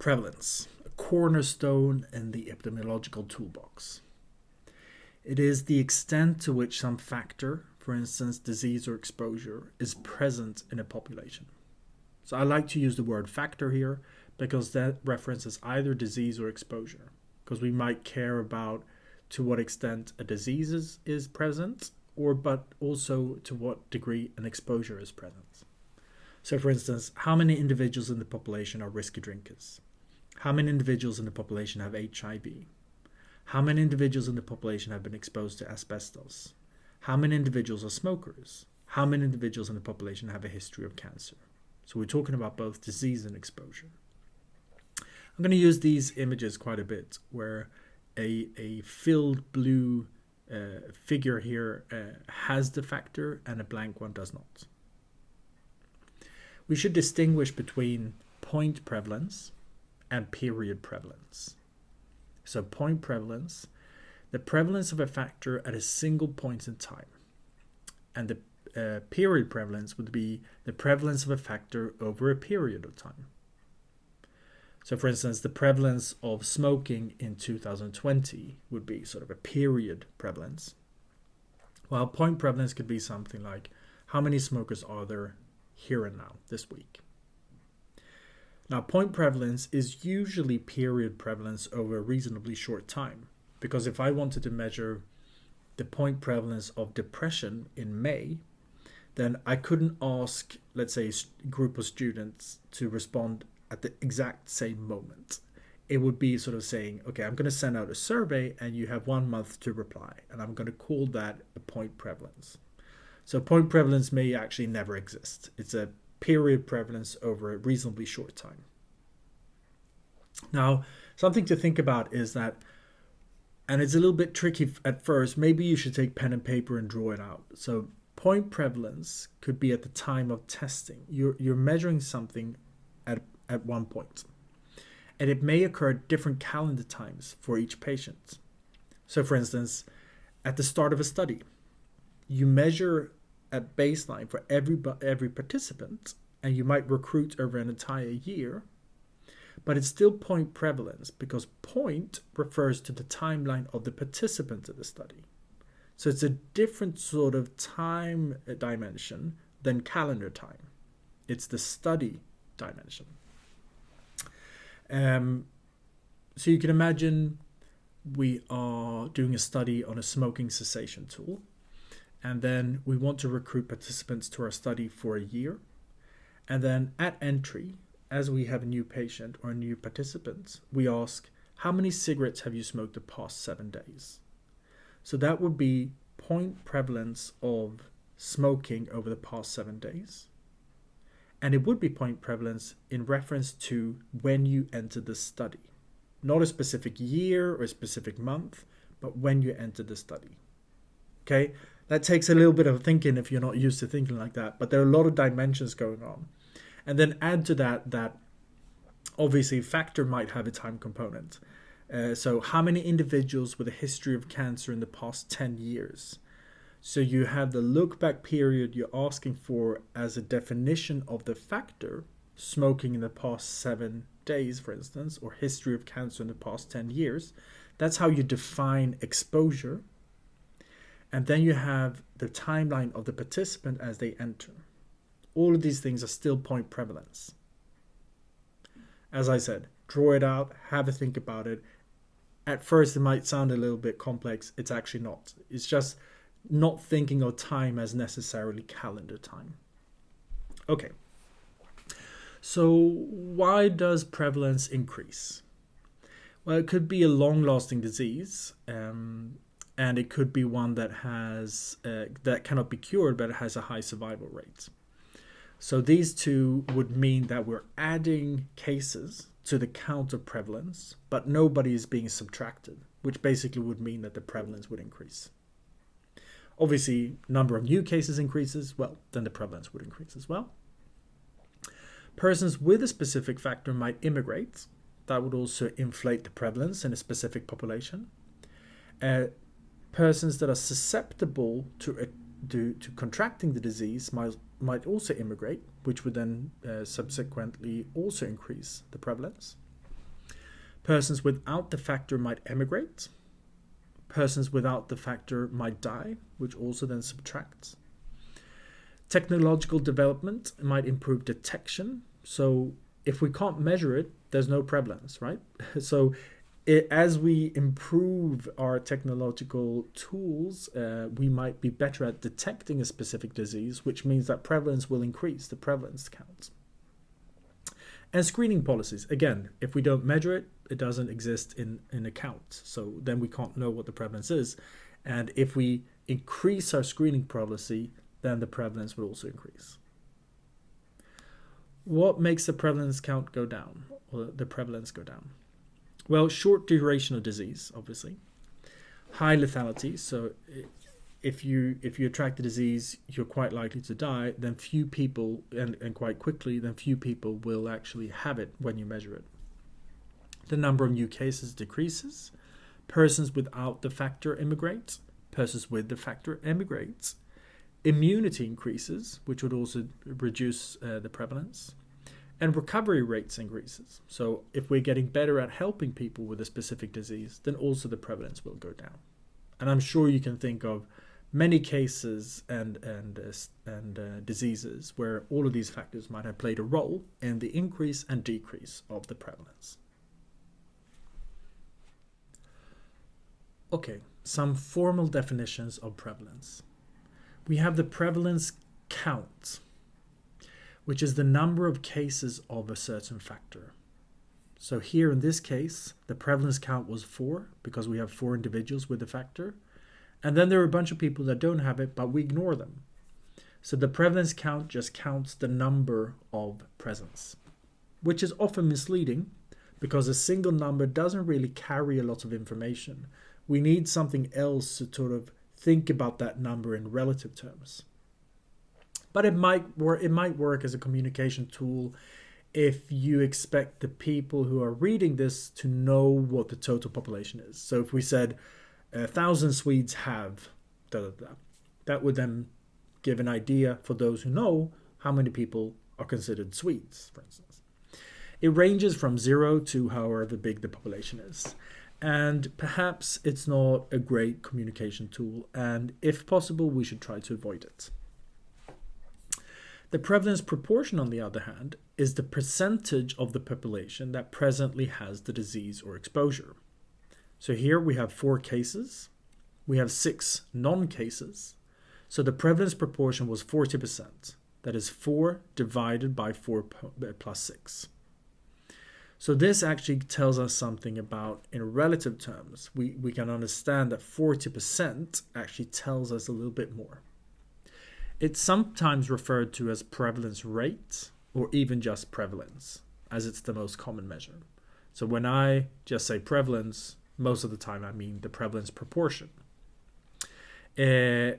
Prevalence, a cornerstone in the epidemiological toolbox. It is the extent to which some factor, for instance disease or exposure, is present in a population. So I like to use the word factor here because that references either disease or exposure, because we might care about to what extent a disease is present, but also to what degree an exposure is present. So for instance, how many individuals in the population are risky drinkers? How many individuals in the population have HIV? How many individuals in the population have been exposed to asbestos? How many individuals are smokers? How many individuals in the population have a history of cancer? So we're talking about both disease and exposure. I'm going to use these images quite a bit, where a filled blue figure here has the factor and a blank one does not. We should distinguish between point prevalence and period prevalence. So point prevalence, the prevalence of a factor at a single point in time. And the period prevalence would be the prevalence of a factor over a period of time. So for instance, the prevalence of smoking in 2020 would be sort of a period prevalence. While point prevalence could be something like, how many smokers are there here and now this week? Now, point prevalence is usually period prevalence over a reasonably short time, because if I wanted to measure the point prevalence of depression in May, then I couldn't ask, let's say, a group of students to respond at the exact same moment. It would be sort of saying, okay, I'm going to send out a survey and you have 1 month to reply, and I'm going to call that a point prevalence. So point prevalence may actually never exist. It's a period prevalence over a reasonably short time. Now, something to think about is that, and it's a little bit tricky at first, maybe you should take pen and paper and draw it out. So point prevalence could be at the time of testing. You're measuring something at one point, and it may occur at different calendar times for each patient. So for instance, at the start of a study, you measure at baseline for every participant, and you might recruit over an entire year, but it's still point prevalence because point refers to the timeline of the participants of the study. So it's a different sort of time dimension than calendar time. It's the study dimension. So you can imagine we are doing a study on a smoking cessation tool, and then we want to recruit participants to our study for a year. And then at entry, as we have a new patient or a new participant, we ask, how many cigarettes have you smoked the past 7 days? So that would be point prevalence of smoking over the past 7 days. And it would be point prevalence in reference to when you entered the study. Not a specific year or a specific month, but when you entered the study. Okay, that takes a little bit of thinking if you're not used to thinking like that, but there are a lot of dimensions going on. And then add to that obviously factor might have a time component. So how many individuals with a history of cancer in the past 10 years? So you have the look back period you're asking for as a definition of the factor, smoking in the past 7 days, for instance, or history of cancer in the past 10 years. That's how you define exposure. And then you have the timeline of the participant as they enter. All of these things are still point prevalence. As I said, draw it out, have a think about it. At first, it might sound a little bit complex. It's actually not. It's just not thinking of time as necessarily calendar time. Okay. So why does prevalence increase? Well, it could be a long-lasting disease, and it could be one that has that cannot be cured, but it has a high survival rate. So these two would mean that we're adding cases to the count of prevalence, but nobody is being subtracted, which basically would mean that the prevalence would increase. Obviously, number of new cases increases, well, then the prevalence would increase as well. Persons with a specific factor might immigrate. That would also inflate the prevalence in a specific population. Persons that are susceptible to contracting the disease might also immigrate, which would then subsequently also increase the prevalence. Persons without the factor might emigrate. Persons without the factor might die, which also then subtracts. Technological development might improve detection. So if we can't measure it, there's no prevalence, right? So as we improve our technological tools, we might be better at detecting a specific disease, which means that prevalence will increase, the prevalence count. And screening policies, again, if we don't measure it, it doesn't exist in a count. So then we can't know what the prevalence is. And if we increase our screening policy, then the prevalence will also increase. What makes the prevalence count go down, or the prevalence go down? Well, short duration of disease, obviously. High lethality, so if you attract the disease, you're quite likely to die, then few people, and quite quickly, then few people will actually have it when you measure it. The number of new cases decreases. Persons without the factor immigrate. Persons with the factor emigrate. Immunity increases, which would also reduce the prevalence. And recovery rates increases. So if we're getting better at helping people with a specific disease, then also the prevalence will go down. And I'm sure you can think of many cases and diseases where all of these factors might have played a role in the increase and decrease of the prevalence. Okay, some formal definitions of prevalence. We have the prevalence count, which is the number of cases of a certain factor. So here in this case, the prevalence count was 4 because we have 4 individuals with the factor. And then there are a bunch of people that don't have it, but we ignore them. So the prevalence count just counts the number of presents, which is often misleading because a single number doesn't really carry a lot of information. We need something else to sort of think about that number in relative terms. But it might work as a communication tool if you expect the people who are reading this to know what the total population is. So if we said 1,000 Swedes have that would then give an idea for those who know how many people are considered Swedes, for instance. It ranges from 0 to however big the population is. And perhaps it's not a great communication tool, and if possible, we should try to avoid it. The prevalence proportion, on the other hand, is the percentage of the population that presently has the disease or exposure. So here we have 4 cases. We have 6 non-cases. So the prevalence proportion was 40%. That is 4 divided by 4 plus 6. So this actually tells us something about, in relative terms, we can understand that 40% actually tells us a little bit more. It's sometimes referred to as prevalence rate or even just prevalence, as it's the most common measure. So when I just say prevalence, most of the time I mean the prevalence proportion.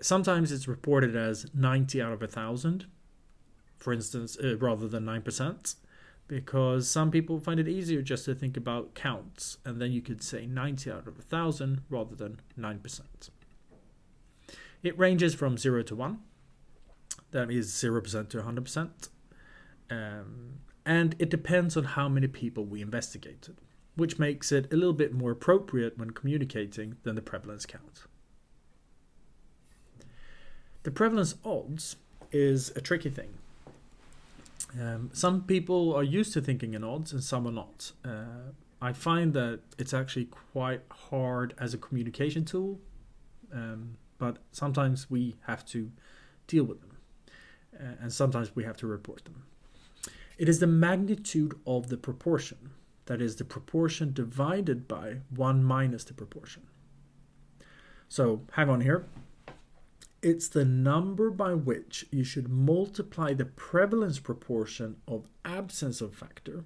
Sometimes it's reported as 90 out of 1,000, for instance, rather than 9%. Because some people find it easier just to think about counts, and then you could say 90 out of 1,000 rather than 9%. It ranges from 0 to 1. That is 0% to 100%. And it depends on how many people we investigated, which makes it a little bit more appropriate when communicating than the prevalence count. The prevalence odds is a tricky thing. Some people are used to thinking in odds and some are not. I find that it's actually quite hard as a communication tool, but sometimes we have to deal with them, and sometimes we have to report them. It is the magnitude of the proportion, that is the proportion divided by 1 minus the proportion. So hang on here. It's the number by which you should multiply the prevalence proportion of absence of factor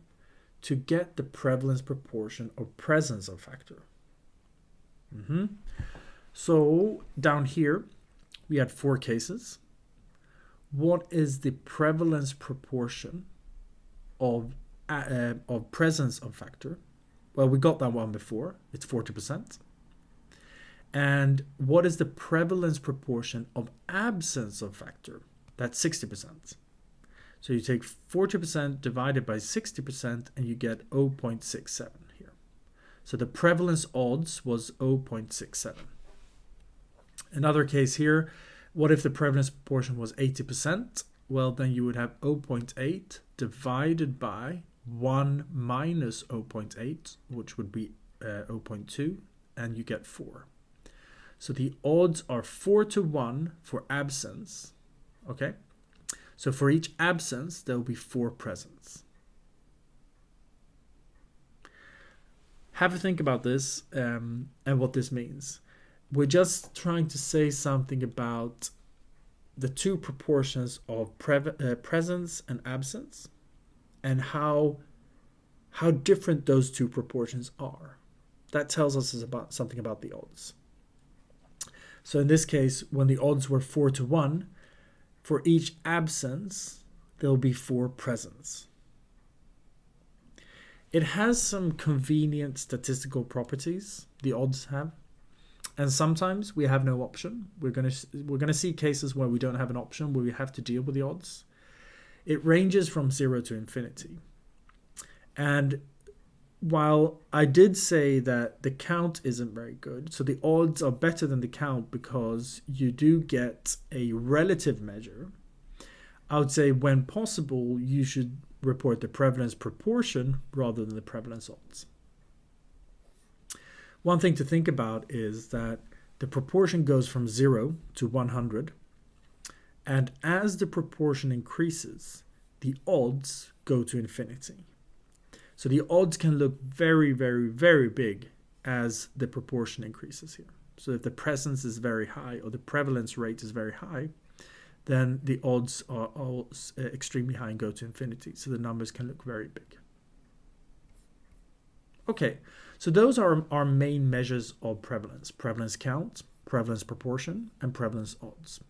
to get the prevalence proportion of presence of factor. So down here, we had 4 cases. What is the prevalence proportion of presence of factor? Well, we got that one before. It's 40%. And what is the prevalence proportion of absence of factor? That's 60%. So you take 40% divided by 60% and you get 0.67 here. So the prevalence odds was 0.67. Another case here, what if the prevalence proportion was 80%? Well, then you would have 0.8 divided by 1 minus 0.8, which would be 0.2, and you get 4. So the odds are 4 to 1 for absence. Okay? So for each absence, there will be 4 presents. Have a think about this and what this means. We're just trying to say something about the two proportions of presence and absence, and how different those two proportions are. That tells us about something about the odds. So in this case, when the odds were 4 to 1, for each absence, there will be 4 presents. It has some convenient statistical properties, the odds have. And sometimes we have no option. We're gonna see cases where we don't have an option, where we have to deal with the odds. It ranges from 0 to infinity. And while I did say that the count isn't very good, so the odds are better than the count because you do get a relative measure, I would say when possible, you should report the prevalence proportion rather than the prevalence odds. One thing to think about is that the proportion goes from 0 to 100, and as the proportion increases, the odds go to infinity. So the odds can look very, very, very big as the proportion increases here. So if the presence is very high or the prevalence rate is very high, then the odds are all extremely high and go to infinity. So the numbers can look very big. Okay, so those are our main measures of prevalence. Prevalence count, prevalence proportion, and prevalence odds.